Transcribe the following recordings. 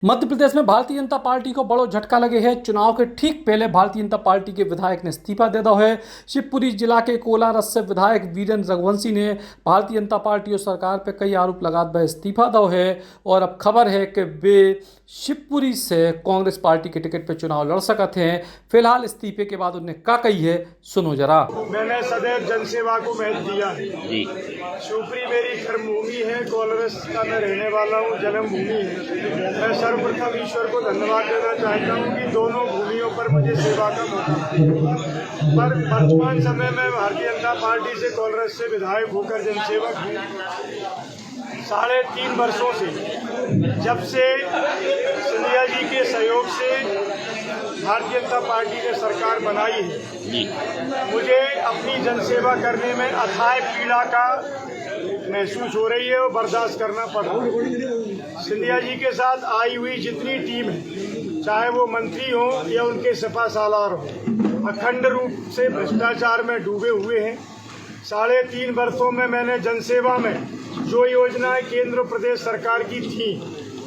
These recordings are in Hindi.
मध्य प्रदेश में भारतीय जनता पार्टी को बड़ो झटका लगे है। चुनाव के ठीक पहले भारतीय जनता पार्टी के विधायक ने इस्तीफा दे दिया है। शिवपुरी जिला के कोलारस से विधायक वीरेंद्र रघुवंशी ने भारतीय जनता पार्टी और सरकार पर कई आरोप लगाते हुए इस्तीफा दिया है और अब खबर है कि वे शिवपुरी से कांग्रेस पार्टी के टिकट पर चुनाव लड़ सकते हैं। फिलहाल इस्तीफे के बाद उन्होंने क्या कही है, सुनो जरा। मैंने सदैव जनसेवा को महत्व दिया है। शिवपुरी मेरी कर्मभूमि है, कोलारस का मैं रहने वाला हूँ, जन्मभूमि है। मैं सर्वप्रथम ईश्वर को धन्यवाद देना चाहता हूँ कि दोनों भूमियों पर मुझे सेवा का मौका मिला। पर वर्तमान समय में भारतीय जनता पार्टी से कोलारस से विधायक होकर जनसेवक हूँ। 3.5 वर्षों से, जब से सिंधिया जी के सहयोग से भारतीय जनता पार्टी ने सरकार बनाई है, मुझे अपनी जनसेवा करने में अथाह पीड़ा का महसूस हो रही है और बर्दाश्त करना पड़ रहा है। सिंधिया जी के साथ आई हुई जितनी टीम है, चाहे वो मंत्री हो या उनके सपा सालार हो, अखंड रूप से भ्रष्टाचार में डूबे हुए हैं। 3.5 वर्षों में मैंने जनसेवा में जो योजनाएं केंद्र प्रदेश सरकार की थी,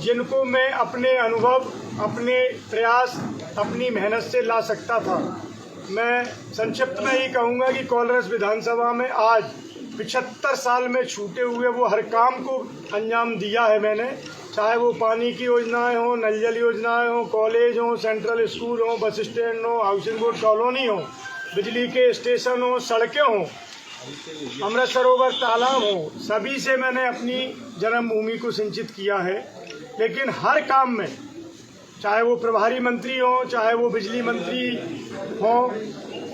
जिनको मैं अपने अनुभव, अपने प्रयास, अपनी मेहनत से ला सकता था, मैं संक्षिप्त में ये कहूँगा कि कोलारस विधानसभा में आज 75 साल में छूटे हुए वो हर काम को अंजाम दिया है मैंने। चाहे वो पानी की योजनाएं हो, नल जल योजनाएं हो, कॉलेज हो, सेंट्रल स्कूल हो, बस स्टैंड हो, हाउसिंग बोर्ड कॉलोनी हो, बिजली के स्टेशन हो, सड़कें हो, अमृत सरोवर तालाब हो, सभी से मैंने अपनी जन्मभूमि को सिंचित किया है। लेकिन हर काम में, चाहे वो प्रभारी मंत्री हो, चाहे वो बिजली मंत्री हो,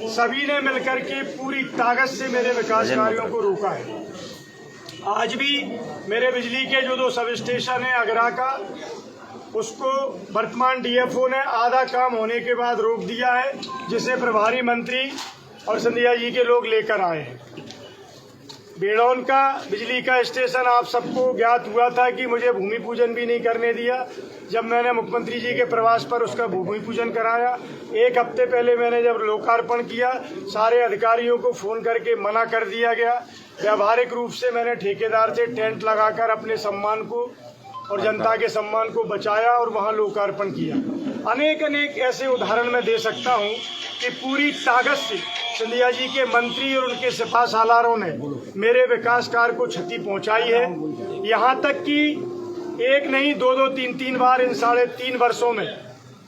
सभी ने मिलकर के पूरी ताकत से मेरे विकास कार्यों को रोका है। आज भी मेरे बिजली के जो 2 सब स्टेशन है अगरा का, उसको वर्तमान डीएफओ ने आधा काम होने के बाद रोक दिया है, जिसे प्रभारी मंत्री और सिंधिया जी के लोग लेकर आए हैं। बेड़ौन का बिजली का स्टेशन आप सबको ज्ञात हुआ था कि मुझे भूमि पूजन भी नहीं करने दिया। जब मैंने मुख्यमंत्री जी के प्रवास पर उसका भूमि पूजन कराया, 1 हफ्ते पहले मैंने जब लोकार्पण किया, सारे अधिकारियों को फोन करके मना कर दिया गया। व्यावहारिक रूप से मैंने ठेकेदार से टेंट लगाकर अपने सम्मान को और जनता के सम्मान को बचाया और वहां लोकार्पण किया। अनेक ऐसे उदाहरण मैं दे सकता हूं कि पूरी ताकत से सिंधिया जी के मंत्री और उनके सिपा सालारों ने मेरे विकास कार्य को क्षति पहुंचाई है। यहां तक कि 1 नहीं 2 3 बार इन 3.5 वर्षों में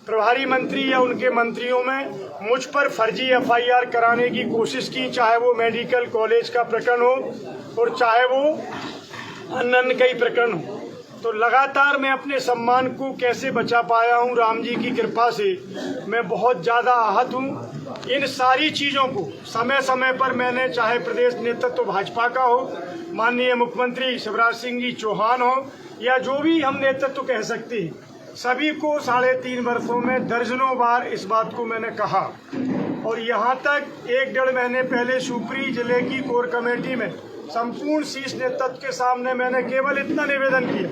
प्रभारी मंत्री या उनके मंत्रियों में मुझ पर फर्जी एफआईआर कराने की कोशिश की, चाहे वो मेडिकल कॉलेज का प्रकरण हो और चाहे वो अन्य कई प्रकरण हो। तो लगातार मैं अपने सम्मान को कैसे बचा पाया हूं, राम जी की कृपा से मैं बहुत ज़्यादा आहत हूं। इन सारी चीज़ों को समय समय पर मैंने, चाहे प्रदेश नेतृत्व भाजपा का हो, माननीय मुख्यमंत्री शिवराज सिंह जी चौहान हो, या जो भी हम नेतृत्व कह सकते हैं, सभी को 3.5 वर्षों में दर्जनों बार इस बात को मैंने कहा। और यहाँ तक 1-1.5 महीने पहले शिवपुरी जिले की कोर कमेटी में संपूर्ण शीर्ष नेतृत्व के सामने मैंने केवल इतना निवेदन किया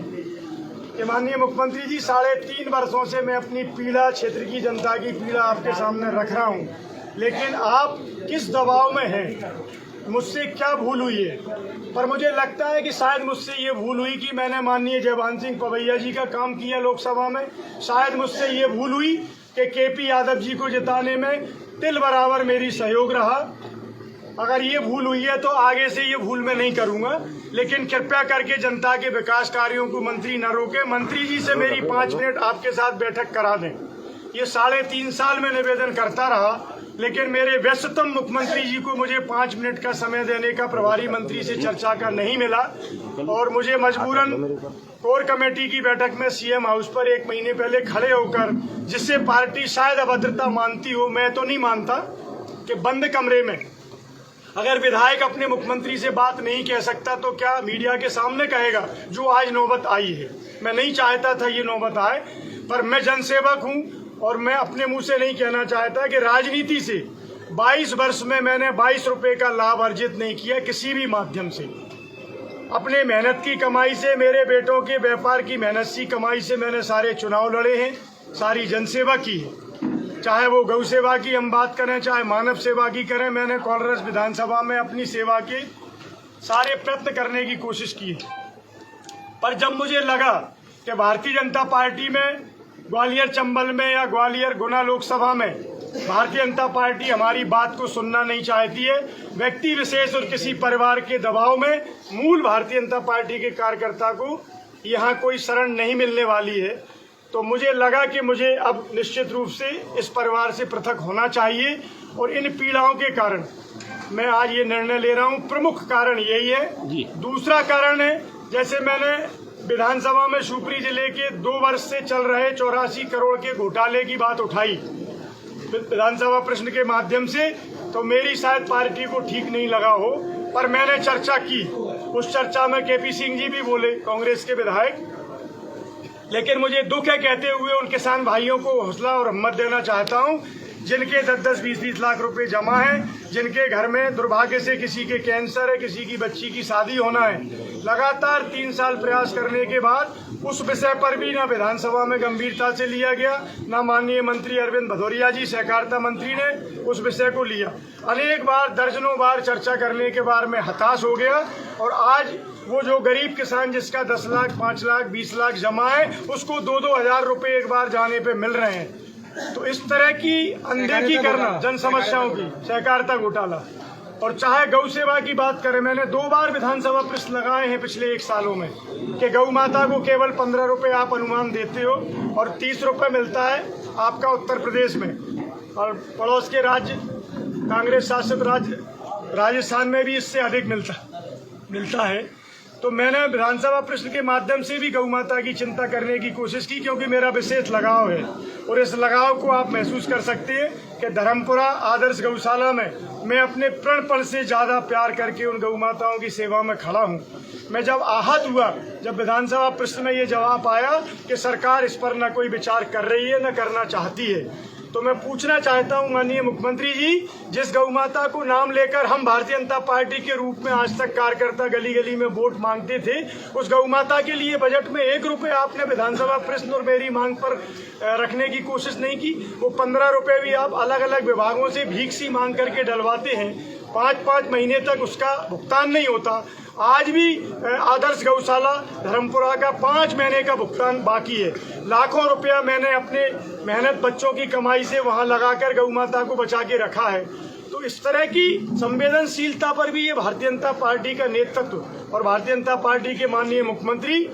कि माननीय मुख्यमंत्री जी, 3.5 वर्षों से मैं अपनी पीड़ा, क्षेत्र की जनता की पीड़ा आपके सामने रख रहा हूं, लेकिन आप किस दबाव में हैं, मुझसे क्या भूल हुई है। पर मुझे लगता है कि शायद मुझसे ये भूल हुई कि मैंने माननीय जयभान सिंह पवैया जी का काम किया लोकसभा में। शायद मुझसे ये भूल हुई कि केपी यादव जी को जिताने में तिल बराबर मेरी सहयोग रहा। अगर ये भूल हुई है तो आगे से ये भूल मैं नहीं करूंगा। लेकिन कृपया करके जनता के विकास कार्यों को मंत्री न रोके। मंत्री जी से मेरी 5 मिनट आपके साथ बैठक करा दें। ये 3.5 साल में निवेदन करता रहा, लेकिन मेरे व्यस्ततम मुख्यमंत्री जी को मुझे 5 मिनट का समय देने का प्रभारी मंत्री से चर्चा का नहीं मिला और मुझे मजबूरन कोर कमेटी की बैठक में सीएम हाउस पर 1 महीने पहले खड़े होकर, जिससे पार्टी शायद अभद्रता मानती हो, मैं तो नहीं मानता, कि बंद कमरे में अगर विधायक अपने मुख्यमंत्री से बात नहीं कह सकता तो क्या मीडिया के सामने कहेगा, जो आज नौबत आई है। मैं नहीं चाहता था ये नौबत आए, पर मैं जनसेवक हूं और मैं अपने मुंह से नहीं कहना चाहता कि राजनीति से 22 वर्ष में मैंने 22 रुपए का लाभ अर्जित नहीं किया किसी भी माध्यम से। अपने मेहनत की कमाई से, मेरे बेटों के व्यापार की मेहनत की कमाई से मैंने सारे चुनाव लड़े हैं, सारी जनसेवा की है। चाहे वो गौ सेवा की हम बात करें, चाहे मानव सेवा की करें, मैंने कोलारस विधानसभा में अपनी सेवा के सारे प्रयत्न करने की कोशिश की। पर जब मुझे लगा कि भारतीय जनता पार्टी में ग्वालियर चंबल में या ग्वालियर गुना लोकसभा में भारतीय जनता पार्टी हमारी बात को सुनना नहीं चाहती है। व्यक्ति विशेष और किसी परिवार के दबाव में मूल भारतीय जनता पार्टी के कार्यकर्ता को यहाँ कोई शरण नहीं मिलने वाली है। तो मुझे लगा कि मुझे अब निश्चित रूप से इस परिवार से पृथक होना चाहिए और इन पीड़ाओं के कारण मैं आज ये निर्णय ले रहा हूँ। प्रमुख कारण यही है। दूसरा कारण है, जैसे मैंने विधानसभा में शिवपुरी जिले के 2 वर्ष से चल रहे 84 करोड़ के घोटाले की बात उठाई विधानसभा प्रश्न के माध्यम से, तो मेरी शायद पार्टी को ठीक नहीं लगा हो, पर मैंने चर्चा की। उस चर्चा में केपी सिंह जी भी बोले, कांग्रेस के विधायक। लेकिन मुझे दुख है कहते हुए उन किसान भाइयों को हौसला और हिम्मत देना चाहता हूं, जिनके 10-10, 20-20 लाख रुपए जमा है, जिनके घर में दुर्भाग्य से किसी के कैंसर है, किसी की बच्ची की शादी होना है। लगातार 3 साल प्रयास करने के बाद उस विषय पर भी ना विधानसभा में गंभीरता से लिया गया, ना माननीय मंत्री अरविंद भदौरिया जी सहकारिता मंत्री ने उस विषय को लिया। अनेक बार, दर्जनों बार चर्चा करने के बाद मैं हताश हो गया और आज वो जो गरीब किसान जिसका 10 लाख, 5 लाख, 20 लाख जमा है, उसको 2-2 हजार रुपए एक बार जाने पे मिल रहे हैं। तो इस तरह की अनदेखी करना जन समस्याओं की, सहकारिता घोटाला, और चाहे गौ सेवा की बात करें, मैंने 2 बार विधानसभा प्रश्न लगाए हैं पिछले 1 सालों में कि गौ माता को केवल 15 रुपए आप अनुमान देते हो और 30 रुपए मिलता है आपका उत्तर प्रदेश में, और पड़ोस के राज्य कांग्रेस शासित राज्य राजस्थान में भी इससे अधिक मिलता है। तो मैंने विधानसभा प्रश्न के माध्यम से भी गौ माता की चिंता करने की कोशिश की, क्योंकि मेरा विशेष लगाव है और इस लगाव को आप महसूस कर सकते हैं कि धर्मपुरा आदर्श गौशाला में मैं अपने प्रणपण से ज़्यादा प्यार करके उन गौ माताओं की सेवा में खड़ा हूँ। मैं जब आहत हुआ, जब विधानसभा प्रश्न में ये जवाब आया कि सरकार इस पर न कोई विचार कर रही है, न करना चाहती है, तो मैं पूछना चाहता हूं माननीय मुख्यमंत्री जी, जिस गौ माता को नाम लेकर हम भारतीय जनता पार्टी के रूप में आज तक कार्यकर्ता गली गली में वोट मांगते थे, उस गौ माता के लिए बजट में 1 रुपए आपने विधानसभा प्रश्न और मेरी मांग पर रखने की कोशिश नहीं की। वो 15 रुपए भी आप अलग अलग विभागों से भीख सी मांग करके डलवाते हैं, 5-5 महीने तक उसका भुगतान नहीं होता। आज भी आदर्श गौशाला धर्मपुरा का 5 महीने का भुगतान बाकी है। लाखों रुपया मैंने अपने मेहनत बच्चों की कमाई से वहां लगाकर गौ माता को बचा के रखा है। तो इस तरह की संवेदनशीलता पर भी ये भारतीय जनता पार्टी का नेतृत्व और भारतीय जनता पार्टी के माननीय मुख्यमंत्री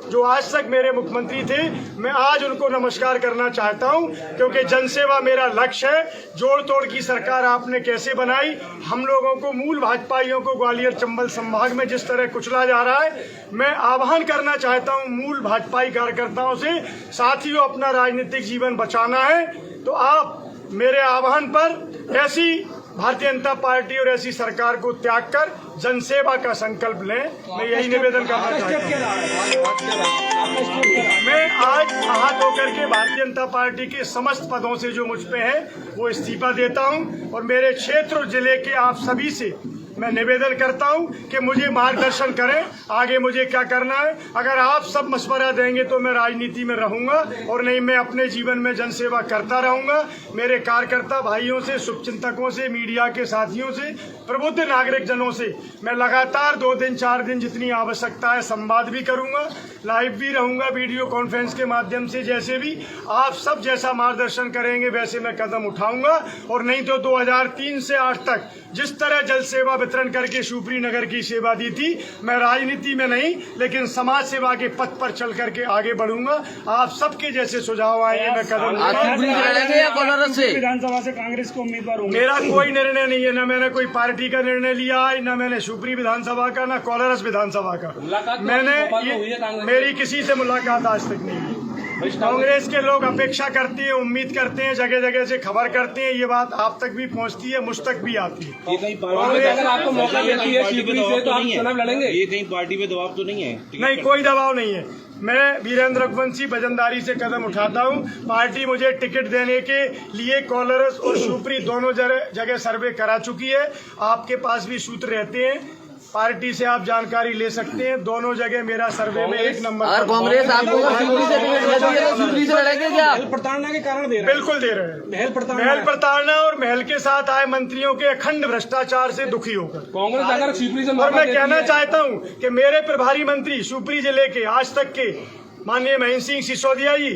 जो आज तक मेरे मुख्यमंत्री थे, मैं आज उनको नमस्कार करना चाहता हूं, क्योंकि जनसेवा मेरा लक्ष्य है। जोड़ तोड़ की सरकार आपने कैसे बनाई, हम लोगों को, मूल भाजपाइयों को ग्वालियर चंबल संभाग में जिस तरह कुचला जा रहा है, मैं आह्वान करना चाहता हूं मूल भाजपाई कार्यकर्ताओं से, साथियों अपना राजनीतिक जीवन बचाना है तो आप मेरे आह्वान पर ऐसी भारतीय जनता पार्टी और ऐसी सरकार को त्याग कर जनसेवा का संकल्प लें। मैं यही निवेदन करना चाहता हूँ। मैं आज आहत होकर के भारतीय जनता पार्टी के समस्त पदों से जो मुझ पे है वो इस्तीफा देता हूँ और मेरे क्षेत्र और जिले के आप सभी से मैं निवेदन करता हूं कि मुझे मार्गदर्शन करें, आगे मुझे क्या करना है। अगर आप सब मशवरा देंगे तो मैं राजनीति में रहूंगा, और नहीं मैं अपने जीवन में जनसेवा करता रहूंगा। मेरे कार्यकर्ता भाइयों से, शुभचिंतकों से, मीडिया के साथियों से, प्रबुद्ध नागरिक जनों से मैं लगातार 2 दिन 4 दिन जितनी आवश्यकता है संवाद भी करूंगा, लाइव भी रहूंगा वीडियो कॉन्फ्रेंस के माध्यम से। जैसे भी आप सब जैसा मार्गदर्शन करेंगे वैसे मैं कदम उठाऊंगा, और नहीं तो 2003 से आज तक जिस तरह जल सेवा वितरण करके शिवपुरी नगर की सेवा दी थी, मैं राजनीति में नहीं लेकिन समाज सेवा के पथ पर चल करके आगे बढ़ूंगा। आप सबके जैसे सुझाव आए मैं कदम विधानसभा से कांग्रेस को उम्मीदवार होंगे? मेरा कोई निर्णय नहीं है, न मैंने कोई पार्टी का निर्णय लिया है, न मैंने शिवपुरी विधानसभा का, न कोलारस विधानसभा का। मेरी किसी से मुलाकात आज तक नहीं है। कांग्रेस के लोग अपेक्षा करते हैं, उम्मीद करते हैं, जगह जगह से खबर करते हैं, ये बात आप तक भी पहुंचती है, मुझ तक भी आती है। अगर आपको मौका मिलती है शिवपुरी से तो आप चुनाव लड़ेंगे? ये कहीं पार्टी पे दबाव तो नहीं है? नहीं, कोई दबाव नहीं है। मैं वीरेंद्र रघुवंशी वजनदारी से कदम उठाता हूं। पार्टी मुझे टिकट देने के लिए कोलारस और शिवपुरी दोनों जगह सर्वे करा चुकी है। आपके पास भी सूत्र रहते हैं, पार्टी से आप जानकारी ले सकते हैं। दोनों जगह मेरा सर्वे में 1 नंबर। और कांग्रेस आपको शिवपुरी से लड़ेंगे क्या? महल प्रताड़ना के कारण दे रहे हैं? बिल्कुल दे रहे हैं। महल प्रताड़ना और महल के साथ आए मंत्रियों के अखंड भ्रष्टाचार से दुखी होकर कांग्रेस अगर शिवपुरी से, और मैं कहना चाहता हूं कि मेरे प्रभारी मंत्री शिवपुरी जिले के आज तक के माननीय महेंद्र सिंह सिसोदिया जी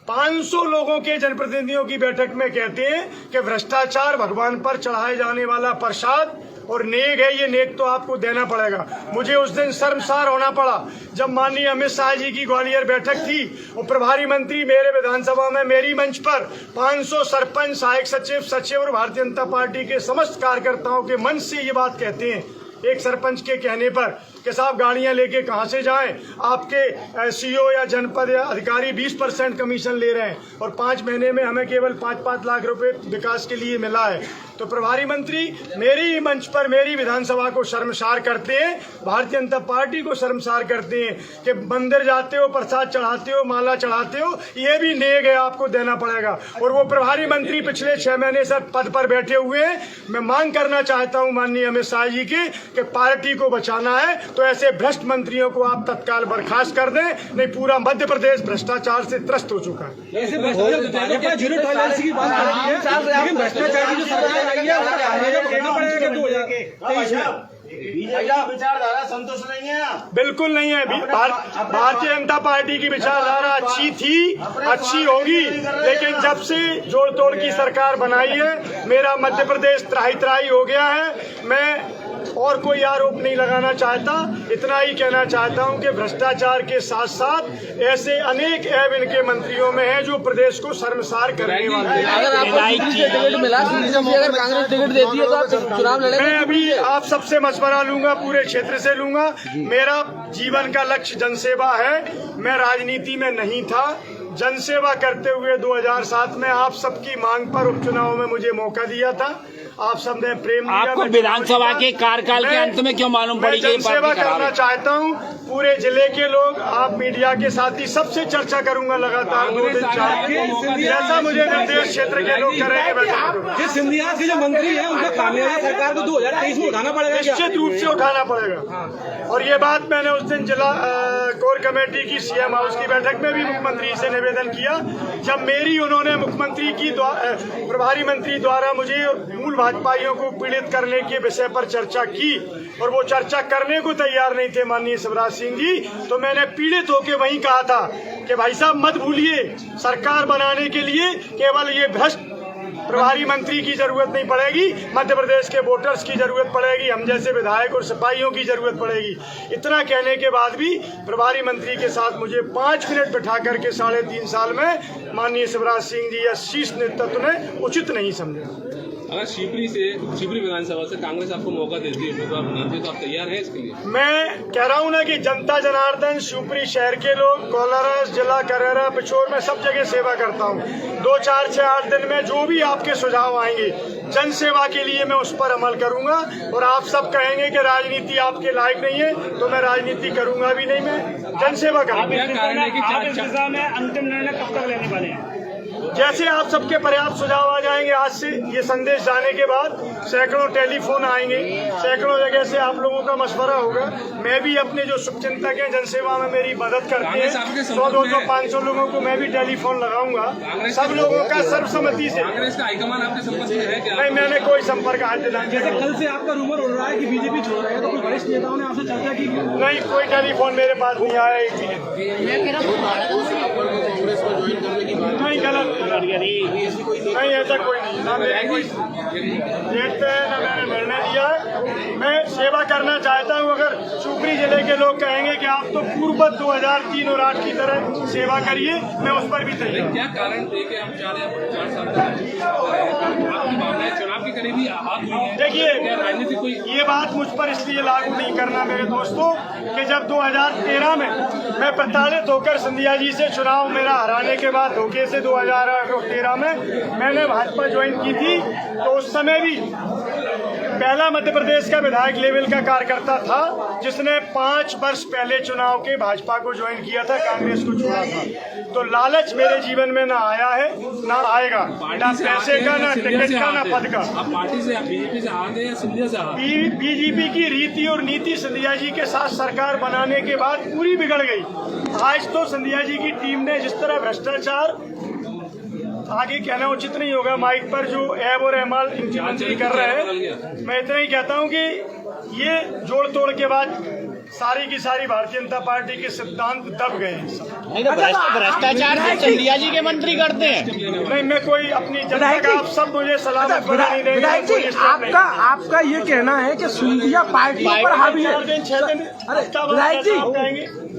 500 लोगों के जनप्रतिनिधियों की बैठक में कहते हैं कि भ्रष्टाचार भगवान पर चढ़ाए जाने वाला प्रसाद और नेक है, ये नेक तो आपको देना पड़ेगा। मुझे उस दिन शर्मसार होना पड़ा जब माननीय अमित शाह जी की ग्वालियर बैठक थी और प्रभारी मंत्री मेरे विधानसभा में मेरी मंच पर 500 सरपंच, सहायक सचिव और भारतीय जनता पार्टी के समस्त कार्यकर्ताओं के मंच से ये बात कहते हैं एक सरपंच के कहने पर कि साहब गाड़ियां लेके कहां से जाएं, आपके सीओ या जनपद या अधिकारी 20% कमीशन ले रहे हैं और 5 महीने में हमें केवल 5-5 लाख रुपए विकास के लिए मिला है। तो प्रभारी मंत्री मेरी मंच पर मेरी विधानसभा को शर्मसार करते हैं, भारतीय जनता पार्टी को शर्मसार करते हैं कि मंदिर जाते हो, प्रसाद चढ़ाते हो, माला चढ़ाते हो, ये भी नेक है, आपको देना पड़ेगा। और वो प्रभारी मंत्री पिछले 6 महीने से पद पर बैठे हुए हैं। मैं मांग करना चाहता हूं माननीय अमित शाह जी की कि पार्टी को बचाना है तो ऐसे भ्रष्ट मंत्रियों को आप तत्काल बर्खास्त कर दें, नहीं पूरा मध्य प्रदेश भ्रष्टाचार से त्रस्त हो चुका है। ऐसे भ्रष्टाचार जीरो टॉलरेंस की बात कर रही है, लेकिन भ्रष्टाचार की जो सरकार आई है उसका देना पड़ेगा 2023 में। विचारधारा संतुष्ट नहीं है। बिल्कुल नहीं है। भारतीय जनता पार्टी की विचारधारा अच्छी थी, अच्छी होगी, लेकिन जब से जोड़ तोड़ की सरकार बनाई है मेरा मध्य प्रदेश त्राही हो गया है। मैं और कोई आरोप नहीं लगाना चाहता, इतना ही कहना चाहता हूं कि भ्रष्टाचार के साथ साथ ऐसे अनेक ऐब इनके मंत्रियों में हैं जो प्रदेश को शर्मसार करने वाले हैं। अगर आपको टिकट मिला, अगर कांग्रेस टिकट देती है तो आप चुनाव लड़ेंगे? मैं अभी आप सबसे मशवरा लूंगा, पूरे क्षेत्र से लूंगा। मेरा जीवन का लक्ष्य जनसेवा है। मैं राजनीति में नहीं था, जनसेवा करते हुए 2007 में आप सबकी मांग पर उपचुनाव में मुझे मौका दिया था। आप सबने प्रेम दिया। आपको विधानसभा के कार्यकाल के अंत में क्यों मालूम पड़ी कि जनसेवा करना चाहता हूं। पूरे जिले के लोग, आप मीडिया के साथी, सबसे चर्चा करूंगा लगातार 2 दिन 4 दिन, जैसा मुझे निर्देश क्षेत्र के लोग करेंगे। जिस सिंधिया के जो मंत्री है उनका खामियाजा सरकार को 2023 में उठाना पड़ेगा, निश्चित रूप से उठाना पड़ेगा। और ये बात मैंने उस दिन जिला कोर कमेटी की सीएम हाउस की बैठक में भी मुख्यमंत्री से निवेदन किया, जब मेरी उन्होंने मुख्यमंत्री की प्रभारी मंत्री द्वारा मुझे मूल भाजपाइयों को पीड़ित करने के विषय पर चर्चा की और वो चर्चा करने को तैयार नहीं थे माननीय शिवराज सिंह जी। तो मैंने पीड़ित होकर वहीं कहा था कि भाई साहब मत भूलिए, सरकार बनाने के लिए केवल ये भ्रष्ट प्रभारी मंत्री की जरूरत नहीं पड़ेगी, मध्य प्रदेश के वोटर्स की जरूरत पड़ेगी, हम जैसे विधायक और सिपाहियों की जरूरत पड़ेगी। इतना कहने के बाद भी प्रभारी मंत्री के साथ मुझे 5 मिनट बिठा करके 3.5 साल में माननीय शिवराज सिंह जी या शीर्ष नेतृत्व ने उचित नहीं समझा। अगर शिवपुरी विधानसभा से कांग्रेस आपको मौका देती है, उम्मीदवार बनाती है, तो आप तैयार हैं इसके लिए? मैं कह रहा हूं ना कि जनता जनार्दन, शिवपुरी शहर के लोग, कोलारस जिला, करेरा, पिछोर में सब जगह सेवा करता हूं। 2, 4, 6, 8 दिन में जो भी आपके सुझाव आएंगे जन सेवा के लिए मैं उस पर अमल करूंगा। और आप सब कहेंगे कि राजनीति आपके लायक नहीं है तो मैं राजनीति करूंगा भी नहीं, मैं जन सेवा करूंगा। अंतिम निर्णय कब तक लेने वाले हैं? जैसे आप सबके पर्याप्त सुझाव आ जाएंगे, आज से ये संदेश जाने के बाद सैकड़ों टेलीफोन आएंगे, सैकड़ों जगह से आप लोगों का मशवरा होगा। मैं भी अपने जो शुभचिंतक हैं, जनसेवा में मेरी मदद करते हैं, 100, 200, 500 लोगों को मैं भी टेलीफोन लगाऊंगा, सब लोगों का सर्वसम्मति से। कांग्रेस का हाईकमान आपके संपर्क में है क्या? नहीं, मैंने कोई संपर्क आज तक। जैसे कल से आपका रूमर उड़ रहा है कि बीजेपी छोड़ रहे हैं, तो कुछ वरिष्ठ नेताओं ने आपसे चर्चा की? नहीं, कोई टेलीफोन मेरे पास नहीं आया। नहीं, गलत नहीं, ऐसा कोई नहीं, ना मेरी कोई देखते हैं ना मैंने निर्णय दिया है। मैं सेवा करना चाहता हूं। अगर शिवपुरी जिले के लोग कहेंगे कि आप तो पूर्ववत 2003 और 8 की तरह सेवा करिए, मैं उस पर भी तैयार। क्या कारण थे कि आप 4 साल आपकी भावनाएं चुनाव के करीबी हाथ हुई है? देखिए, राजनीति कोई ये बात मुझ पर इसलिए लागू नहीं करना मेरे दोस्तों कि जब 2013 में मैं प्रताड़ित होकर सिंधिया जी से चुनाव मेरा हराने के बाद धोखे से 2013 में मैंने भाजपा ज्वाइन की थी, तो उस समय भी पहला मध्य प्रदेश का विधायक लेवल का कार्यकर्ता था जिसने 5 वर्ष पहले चुनाव के भाजपा को ज्वाइन किया था, कांग्रेस को छोड़ा था। तो लालच मेरे जीवन में ना आया है ना आएगा, ना पैसे का, ना टिकट का, ना पद का। आप पार्टी से, बीजेपी से हार गए या सिंधिया से हार? बीजेपी की रीति और नीति सिंधिया जी के साथ सरकार बनाने के बाद पूरी बिगड़ गई। आज तो सिंधिया जी की टीम ने जिस तरह भ्रष्टाचार, आगे कहना उचित नहीं होगा माइक पर, जो ऐब और एमाल इनकी मंत्री कर रहे हैं, मैं इतना ही कहता हूं कि ये जोड़ तोड़ के बाद सारी की सारी भारतीय जनता पार्टी के सिद्धांत दब गए हैं सब। नहीं तो भ्रष्टाचार तो सिंधिया जी के मंत्री करते हैं। नहीं, मैं कोई अपनी जनता का, आप सब मुझे सलाह मशवरा नहीं देंगे। विधायक जी, आपका ये कहना है कि सिंधिया पार्टी पर हावी है। विधायक जी,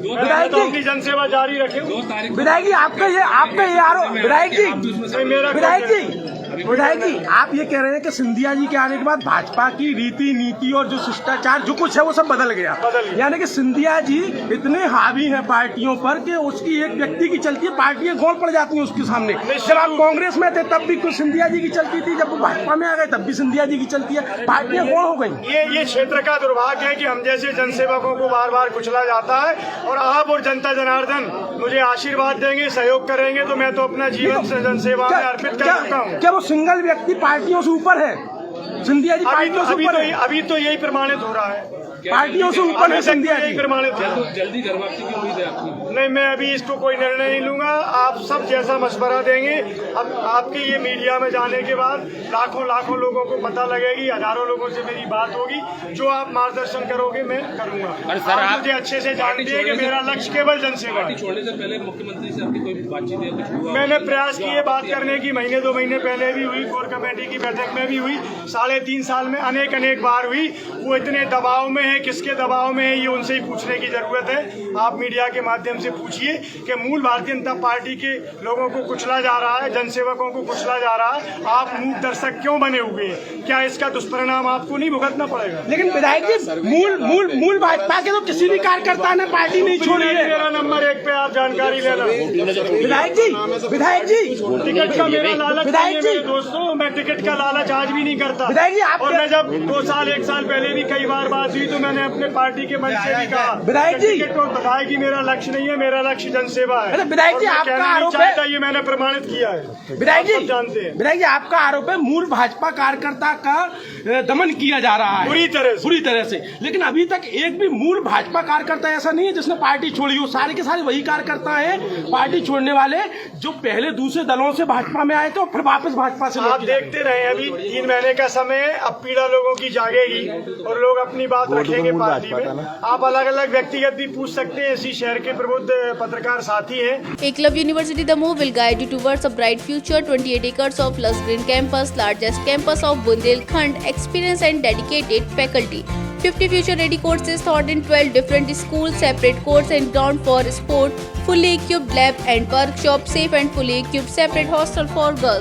विधायक जी अपनी जनसेवा जारी रखे। विधायक जी, आपका ये आरोप, विधायक जी, आप ये कह रहे हैं कि सिंधिया जी के आने के बाद भाजपा की रीति नीति और जो शिष्टाचार जो कुछ है वो सब बदल गया। यानी कि सिंधिया जी इतने हावी हैं पार्टियों पर कि उसकी एक व्यक्ति की चलती है, पार्टियां गौर पड़ जाती हैं उसके सामने। जब आप कांग्रेस में थे तब भी कुछ सिंधिया जी की चलती थी, जब वो भाजपा में आ गए तब भी सिंधिया जी की चलती है, पार्टियां गौर हो गई। ये क्षेत्र का दुर्भाग्य है कि हम जैसे जनसेवकों को बार बार कुचला जाता है, और आप और जनता जनार्दन मुझे आशीर्वाद देंगे, सहयोग करेंगे, तो मैं तो अपना जीवन से जनसेवा में अर्पित कर चुका हूँ। क्या वो सिंगल व्यक्ति पार्टियों से ऊपर है? सिंधिया जी पार्टियों से ऊपर है। अभी तो यही प्रमाणित हो रहा है, पार्टियों से ऊपर है सिंधिया जी। प्रमाणित जल्दी घर वापसी की उम्मीद है आपकी? नहीं, मैं अभी इसको कोई निर्णय नहीं लूंगा। आप सब जैसा मशवरा देंगे, अब आपके ये मीडिया में जाने के बाद लाखों लोगों को पता लगेगी, हजारों लोगों से मेरी बात होगी, जो आप मार्गदर्शन करोगे मैं करूंगा। और सर, आप मुझे अच्छे से जानते हैं कि मेरा लक्ष्य केवल जनसेवा है। छोड़ने से पहले मुख्यमंत्री से आपकी कोई बातचीत या कुछ हुआ? मैंने प्रयास किए बात करने की, महीने 2 महीने पहले भी हुई, कोर कमेटी की बैठक में भी हुई, 3.5 साल में अनेक बार हुई। वो इतने दबाव में है, किसके दबाव में है ये उनसे ही पूछने की जरूरत है। आप मीडिया के माध्यम से पूछिए कि मूल भारतीय जनता पार्टी के लोगों को कुचला जा रहा है, जनसेवकों को कुचला जा रहा है, आप मूक दर्शक क्यों बने हुए हैं? क्या इसका दुष्परिणाम आपको नहीं भुगतना पड़ेगा? लेकिन विधायक जी, मूल भाजपा के तो किसी भी कार्यकर्ता ने पार्टी नहीं छोड़ी है। मेरा नंबर 1 पे आप जानकारी लेना। विधायक जी, टिकट का मेरा लालच नहीं है मेरे दोस्तों, मैं टिकट का लालच आज भी नहीं करता। विधायक जी, और मैं जब 1 साल पहले भी कई बार बात हुई तो मैंने अपने पार्टी के मंच से भी कहा, विधायक जी, टिकट को बताया कि मेरा लक्ष्य नहीं है, मेरा लक्ष्य जनसेवा है। विधायक जी, आपका आरोप है, ये मैंने प्रमाणित किया है। विधायक जी जानते हैं, विधायक जी, आपका आरोप है मूल भाजपा कार्यकर्ता का दमन किया जा रहा है बुरी तरह से। लेकिन अभी तक एक भी मूल भाजपा कार्यकर्ता ऐसा नहीं है जिसने पार्टी छोड़ी हो। सारे के सारे वही कार्यकर्ता हैं पार्टी छोड़ने वाले, जो पहले दूसरे दलों से भाजपा में आए थे और फिर वापस भाजपा से। आप देखते रहे, अभी 3 महीने का समय है, अब पीड़ा लोगों की जागेगी और लोग अपनी बात रखेंगे पार्टी में। आप अलग अलग व्यक्तिगत भी पूछ सकते हैं, इसी शहर के प्रबुद्ध पत्रकार साथी हैं। Eklavya University Damoh will guide you towards a bright future. 28 acres of lush green campus, largest campus of Bundelkhand, experienced and dedicated faculty. 50 future-ready courses taught in 12 different schools, separate courts and ground for sport, fully equipped lab and workshop, safe and fully equipped separate hostel for girls.